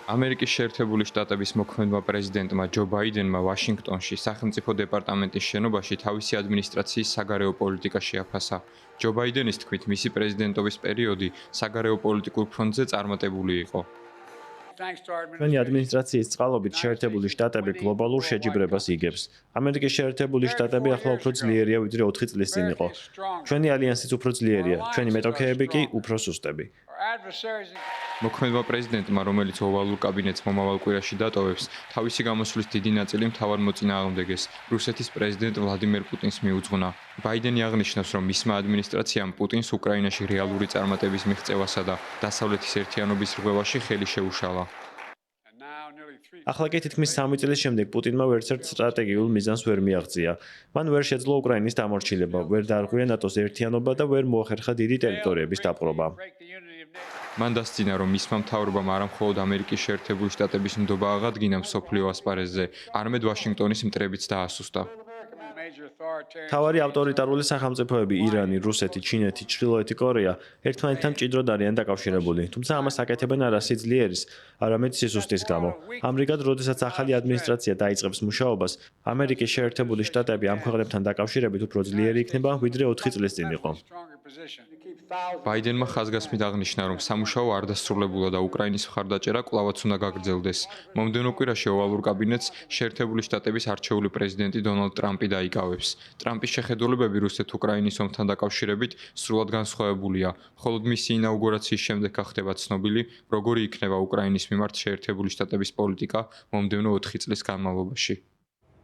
ამერიკის შეერთებული შტატების მოქმედმა პრეზიდენტმა ჯო ბაიდენმა ვაშინგტონში სახელმწიფო დეპარტამენტის შენობაში თავისი ადმინისტრაციის საგარეო პოლიტიკა შეაფასა. ჯო ბაიდენის თქმით, მისი პრეზიდენტობის პერიოდი საგარეო პოლიტიკურ ფრონტზე წარმატებული იყო. ჩვენი ადმინისტრაციის წყალობით შეერთებული შტატები გლობალურ შეჯიბრებას იგებს. ამერიკის შეერთებული შტატები ახლა უფრო ძლიერია, ვიდრე 4 წლის წინ იყო. ჩვენი ალიანსიც უფრო ძლიერია, ჩვენი მეტოქეები კი უფრო სუსტები. მოქმედმა პრეზიდენტმა, რომელიც ოვალურ კაბინეტს მომავალ კვირაში დატოვებს, თავისი გამოსვლის დიდი ნაწილი მთავარ მოწინააღმდეგეს, რუსეთის პრეზიდენტ ვლადიმერ პუტინს მიუძღვნა. ბაიდენი აღნიშნავს, რომ მისმა ადმინისტრაციამ პუტინს უკრაინაში რეალური წარმატების მიღწევასა და დასავლეთის ერთიანობის რღვევაში ხელი შეუშალა. ახლა კი თითქმის 3 წლის შემდეგ პუტინმა ვერცერთ სტრატეგიულ მიზანს ვერ მიაღწია. მან ვერ შეძლო უკრაინის დამორჩილება, ვერ დაარღვია ნატოს ერთიანობა და ვერ მოახერხა დიდი ტერიტორიების დაპყრობა. მან დასძინა, რომ მისმა მთავრობამ არამხოლოდ ამერიკის შეერთებული შტატების ნდობა აღადგინა მსოფლიო ასპარეზზე, არამედ ვაშინგტონის მტრებიც დაასუსტა. მთავარი ავტორიტარული სახელმწიფოები ირანი, რუსეთი, ჩინეთი, ჩრდილოეთი კორეა ერთმანეთთან მჭიდროდ არიან დაკავშირებული, თუმცა ამას აკეთებენ არა სიძლიერის, არამედ სისუსტის გამო. ამრიგად, როდესაც ახალი ადმინისტრაცია დაიწყებს მუშაობას, ამერიკის შეერთებული შტატები ამ ქვეყნებთან დაკავშირებით უფრო ძლიერი იქნება, ვიდრე 4 წლის წინ იყო. ბაიდენმა ხაზგასმით აღნიშნა, რომ სამუშაო არ დასრულებულა და უკრაინის მხარდაჭერა კვლავაც უნდა გაგრძელდეს. მომდევნო კვირაში ოვალურ კაბინეტს შეერთებული შტატების არჩეული პრეზიდენტი დონალდ ტრამპი დაიკავებს. ტრამპის შეხედულებები რუსეთ-უკრაინის ომთან დაკავშირებით სრულად განსხვავებულია, ხოლო მისი ინაუგურაციის შემდეგ გახდება ცნობილი, როგორი იქნება უკრაინის მიმართ შეერთებული შტატების პოლიტიკა მომდევნო 4 წლის განმავლობაში.